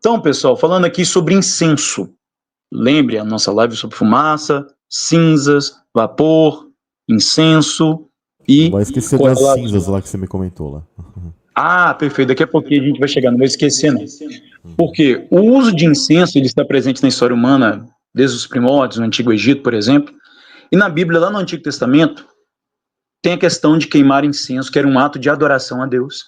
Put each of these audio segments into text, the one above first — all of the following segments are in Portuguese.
Então, pessoal, falando aqui sobre incenso. Lembre a nossa live sobre fumaça, cinzas, vapor, incenso Não e vai esquecer das correlação. cinzas lá que você me comentou lá. Ah, perfeito. Daqui a pouquinho a gente vai chegar, não vou esquecer não. Porque o uso de incenso ele está presente na história humana desde os primórdios, no Antigo Egito, por exemplo. E na Bíblia, lá no Antigo Testamento, tem a questão de queimar incenso, que era um ato de adoração a Deus,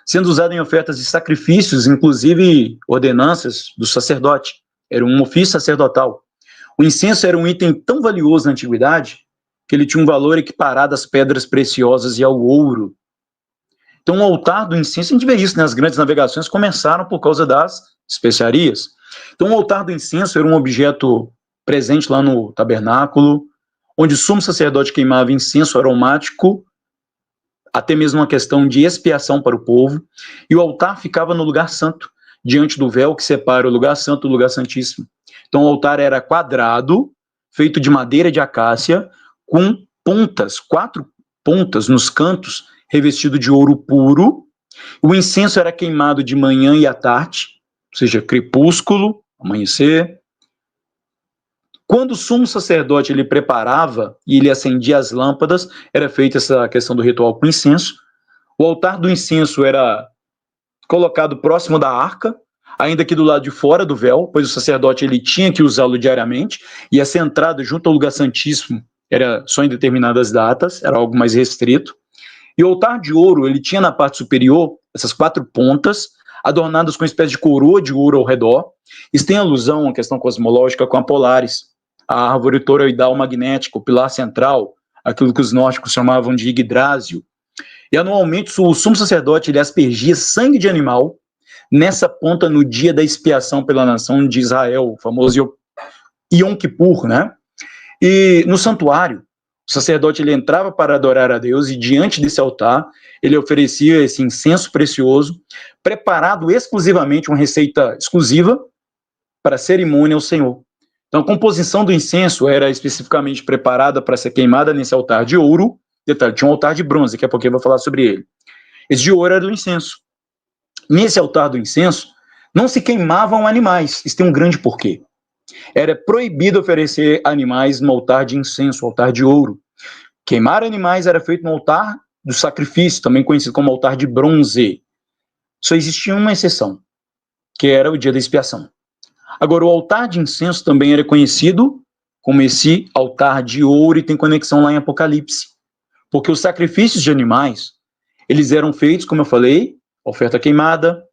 sendo usado em ofertas de sacrifícios, inclusive ordenanças do sacerdote. Era um ofício sacerdotal. O incenso era um item tão valioso na antiguidade que ele tinha um valor equiparado às pedras preciosas e ao ouro. Então, o altar do incenso, a gente vê isso, né? As grandes navegações começaram por causa das especiarias. Então, o altar do incenso era um objeto presente lá no tabernáculo, onde o sumo sacerdote queimava incenso aromático, até mesmo uma questão de expiação para o povo, e o altar ficava no lugar santo, diante do véu que separa o lugar santo do lugar santíssimo. Então, o altar era quadrado, feito de madeira de acácia, com pontas, 4 pontas nos cantos, revestido de ouro puro. O incenso era queimado de manhã e à tarde, ou seja, crepúsculo, amanhecer. Quando o sumo sacerdote ele preparava e ele acendia as lâmpadas, era feita essa questão do ritual com incenso. O altar do incenso era colocado próximo da arca, ainda que do lado de fora do véu, pois o sacerdote ele tinha que usá-lo diariamente, e essa entrada junto ao lugar santíssimo era só em determinadas datas, era algo mais restrito. E o altar de ouro, ele tinha na parte superior essas 4 pontas, adornadas com uma espécie de coroa de ouro ao redor. Isso tem alusão à questão cosmológica com a Polaris, a árvore toroidal magnética, o pilar central, aquilo que os nórdicos chamavam de Yggdrasil. E anualmente o sumo sacerdote ele aspergia sangue de animal nessa ponta no dia da expiação pela nação de Israel, o famoso Yom Kippur, né? E no santuário, o sacerdote ele entrava para adorar a Deus e diante desse altar ele oferecia esse incenso precioso, preparado exclusivamente, uma receita exclusiva para a cerimônia ao Senhor. Então a composição do incenso era especificamente preparada para ser queimada nesse altar de ouro. Detalhe, tinha um altar de bronze, daqui a pouquinho eu vou falar sobre ele. Esse de ouro era do incenso. Nesse altar do incenso, não se queimavam animais, isso tem um grande porquê. Era proibido oferecer animais no altar de incenso, altar de ouro. Queimar animais era feito no altar do sacrifício, também conhecido como altar de bronze. Só existia uma exceção, que era o dia da expiação. Agora, o altar de incenso também era conhecido como esse altar de ouro e tem conexão lá em Apocalipse. Porque os sacrifícios de animais, eles eram feitos, como eu falei, oferta queimada,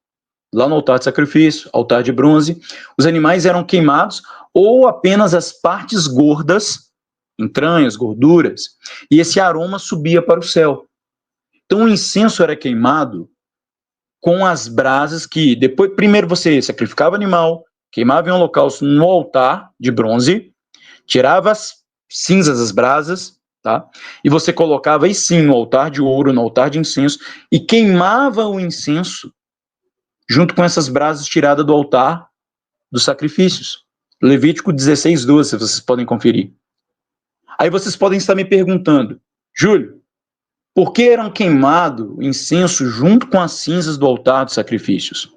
lá no altar de sacrifício, altar de bronze. Os animais eram queimados ou apenas as partes gordas, entranhas, gorduras, e esse aroma subia para o céu. Então o incenso era queimado com as brasas que depois, primeiro você sacrificava o animal, queimava em um holocausto no altar de bronze, tirava as cinzas, as brasas, tá? E você colocava aí sim no altar de ouro, no altar de incenso, e queimava o incenso junto com essas brasas tiradas do altar dos sacrifícios. Levítico 16:12, vocês podem conferir. Aí vocês podem estar me perguntando, Júlio, por que eram queimados incenso junto com as cinzas do altar dos sacrifícios?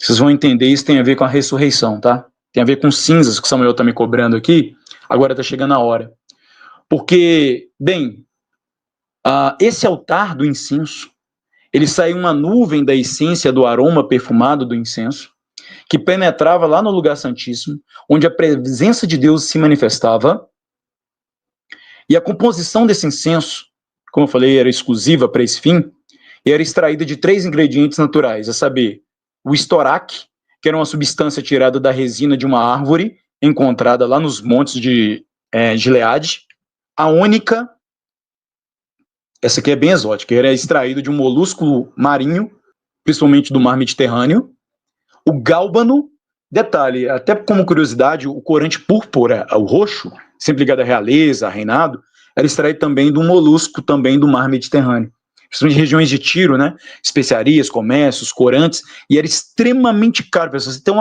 Vocês vão entender, isso tem a ver com a ressurreição, tá? Tem a ver com cinzas, que o Samuel está me cobrando aqui, agora está chegando a hora. Porque, bem, esse altar do incenso, ele saiu uma nuvem da essência do aroma perfumado do incenso, que penetrava lá no lugar santíssimo, onde a presença de Deus se manifestava, e a composição desse incenso, como eu falei, era exclusiva para esse fim, e era extraída de 3 ingredientes naturais, a saber, o estoraque, que era uma substância tirada da resina de uma árvore, encontrada lá nos montes de Gileade, a ônica, essa aqui é bem exótica, era extraído de um molusco marinho, principalmente do mar Mediterrâneo, o gálbano, detalhe, até como curiosidade, o corante púrpura, o roxo, sempre ligado à realeza, a reinado, era extraído também de um molusco também do mar Mediterrâneo. Principalmente regiões de Tiro, né? Especiarias, comércios, corantes, e era extremamente caro. Você tem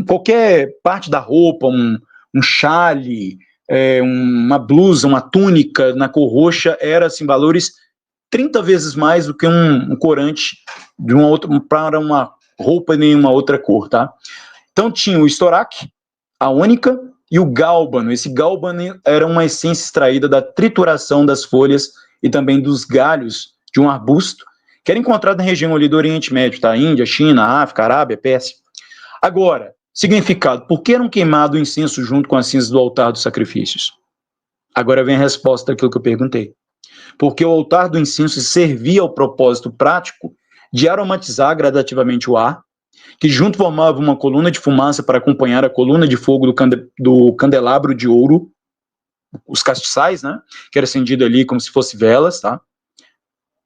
qualquer parte da roupa, um chale, uma blusa, uma túnica na cor roxa, era assim, valores 30 vezes mais do que um corante de uma outra, para uma roupa de nenhuma outra cor, tá? Então tinha o estoraque, a ônica e o gálbano. Esse gálbano era uma essência extraída da trituração das folhas e também dos galhos de um arbusto, que era encontrado na região ali do Oriente Médio, tá? Índia, China, África, Arábia, Pérsia. Agora, significado, por que eram queimado o incenso junto com as cinzas do altar dos sacrifícios? Agora vem a resposta daquilo que eu perguntei. Porque o altar do incenso servia ao propósito prático de aromatizar gradativamente o ar, que junto formava uma coluna de fumaça para acompanhar a coluna de fogo do candelabro de ouro, os castiçais, né, que era acendido ali como se fosse velas, tá?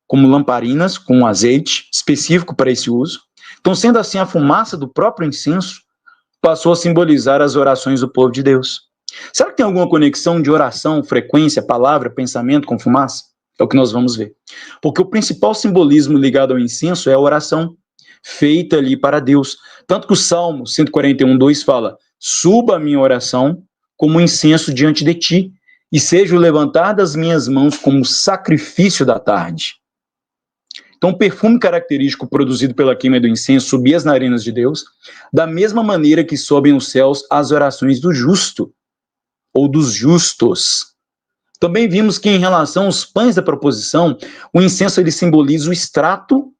Como lamparinas com azeite específico para esse uso. Então, sendo assim, a fumaça do próprio incenso passou a simbolizar as orações do povo de Deus. Será que tem alguma conexão de oração, frequência, palavra, pensamento com fumaça? É o que nós vamos ver. Porque o principal simbolismo ligado ao incenso é a oração feita ali para Deus. Tanto que o Salmo 141:2 fala: suba a minha oração como incenso diante de ti, e seja o levantar das minhas mãos como sacrifício da tarde. Então, o perfume característico produzido pela queima do incenso subia as narinas de Deus, da mesma maneira que sobem os céus as orações do justo, ou dos justos. Também vimos que, em relação aos pães da proposição, o incenso ele simboliza o extrato,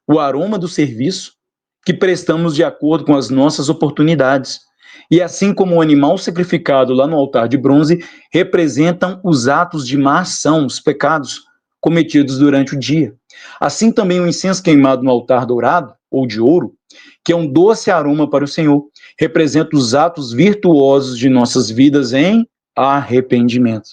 o aroma do serviço que prestamos de acordo com as nossas oportunidades. E assim como o animal sacrificado lá no altar de bronze representam os atos de má ação, os pecados cometidos durante o dia. Assim também o incenso queimado no altar dourado, ou de ouro, que é um doce aroma para o Senhor, representa os atos virtuosos de nossas vidas em arrependimento.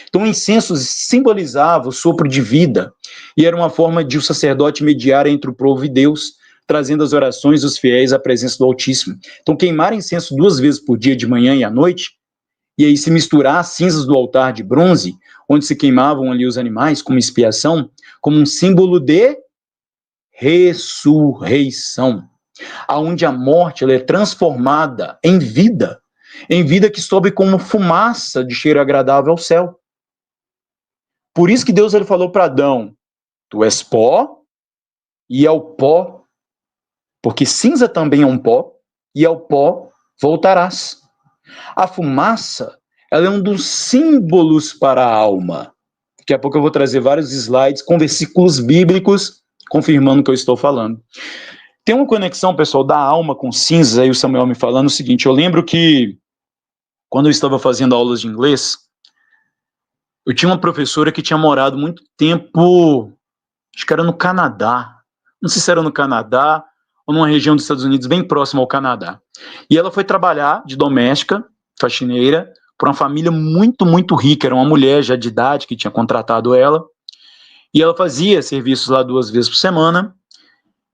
Então o incenso simbolizava o sopro de vida e era uma forma de o sacerdote mediar entre o povo e Deus, trazendo as orações dos fiéis à presença do Altíssimo. Então queimar incenso 2 vezes por dia, de manhã e à noite, e aí se misturar as cinzas do altar de bronze, onde se queimavam ali os animais como expiação, como um símbolo de ressurreição, aonde a morte ela é transformada em vida que sobe como fumaça de cheiro agradável ao céu. Por isso que Deus ele falou para Adão: tu és pó e ao pó, porque cinza também é um pó, e ao pó voltarás. A fumaça, ela é um dos símbolos para a alma. Daqui a pouco eu vou trazer vários slides com versículos bíblicos confirmando o que eu estou falando. Tem uma conexão, pessoal, da alma com cinzas, aí o Samuel me falando o seguinte: eu lembro que quando eu estava fazendo aulas de inglês, eu tinha uma professora que tinha morado muito tempo, acho que era no Canadá, não sei se era no Canadá ou numa região dos Estados Unidos bem próxima ao Canadá. E ela foi trabalhar de doméstica, faxineira, para uma família muito, muito rica. Era uma mulher já de idade que tinha contratado ela. E ela fazia serviços lá 2 vezes por semana.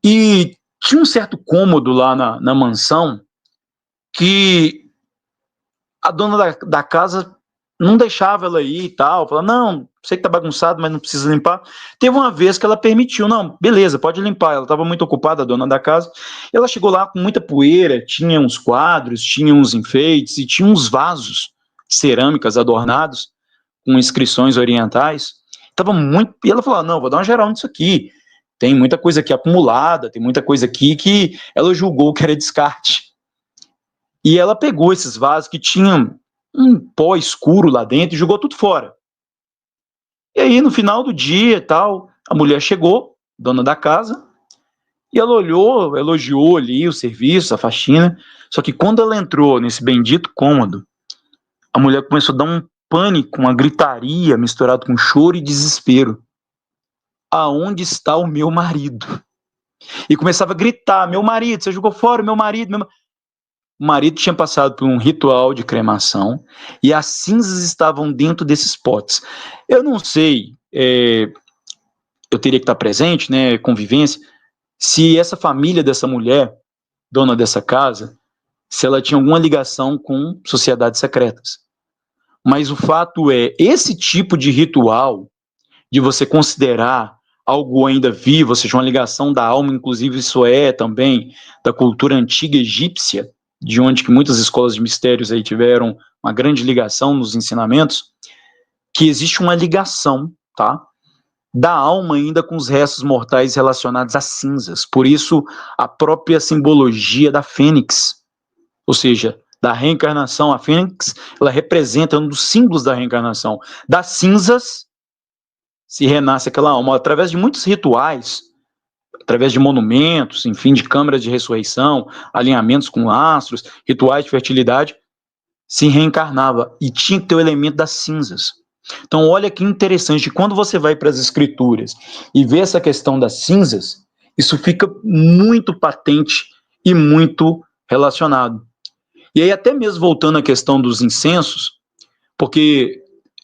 E tinha um certo cômodo lá na mansão que a dona da casa não deixava ela ir e tal. Falava: não, sei que tá bagunçado, mas não precisa limpar. Teve uma vez que ela permitiu: não, beleza, pode limpar. Ela estava muito ocupada, a dona da casa. Ela chegou lá com muita poeira, tinha uns quadros, tinha uns enfeites e tinha uns vasos de cerâmicas adornados com inscrições orientais. Tava muito... E ela falou: não, vou dar uma geral nisso aqui. Tem muita coisa aqui acumulada, tem muita coisa aqui que ela julgou que era descarte. E ela pegou esses vasos que tinham um pó escuro lá dentro e jogou tudo fora. E aí, no final do dia e tal, a mulher chegou, dona da casa, e ela olhou, elogiou ali o serviço, a faxina, só que quando ela entrou nesse bendito cômodo, a mulher começou a dar um pânico, uma gritaria misturado com choro e desespero. Aonde está o meu marido? E começava a gritar: meu marido, você jogou fora o meu marido, O marido tinha passado por um ritual de cremação e as cinzas estavam dentro desses potes. Eu não sei, eu teria que estar presente, né, convivência, se essa família dessa mulher, dona dessa casa, se ela tinha alguma ligação com sociedades secretas. Mas o fato é, esse tipo de ritual, de você considerar algo ainda vivo, ou seja, uma ligação da alma, inclusive isso é também da cultura antiga egípcia, de onde que muitas escolas de mistérios aí tiveram uma grande ligação nos ensinamentos, que existe uma ligação, tá? da alma ainda com os restos mortais relacionados às cinzas. Por isso, a própria simbologia da fênix, ou seja, da reencarnação. A fênix, ela representa um dos símbolos da reencarnação. Das cinzas se renasce aquela alma, através de muitos rituais, através de monumentos, enfim, de câmaras de ressurreição, alinhamentos com astros, rituais de fertilidade, se reencarnava e tinha que ter o elemento das cinzas. Então, olha que interessante, quando você vai para as escrituras e vê essa questão das cinzas, isso fica muito patente e muito relacionado. E aí, até mesmo voltando à questão dos incensos, porque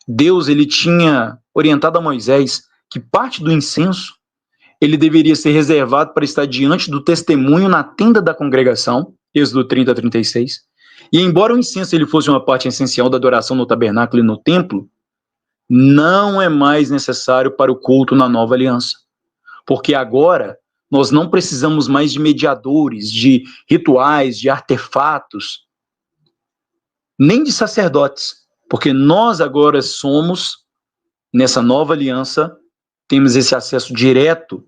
Deus ele tinha orientado a Moisés que parte do incenso ele deveria ser reservado para estar diante do testemunho na tenda da congregação, Êxodo 30 a 36. E embora o incenso ele fosse uma parte essencial da adoração no tabernáculo e no templo, não é mais necessário para o culto na nova aliança. Porque agora nós não precisamos mais de mediadores, de rituais, de artefatos, nem de sacerdotes. Porque nós agora somos, nessa nova aliança, temos esse acesso direto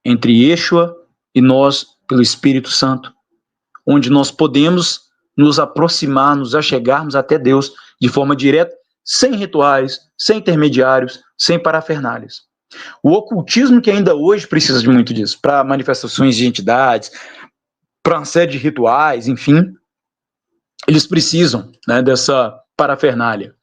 entre Yeshua e nós pelo Espírito Santo, onde nós podemos nos aproximar, nos achegarmos até Deus de forma direta, sem rituais, sem intermediários, sem parafernálias. O ocultismo que ainda hoje precisa de muito disso, para manifestações de entidades, para uma série de rituais, enfim, eles precisam, né, dessa parafernália.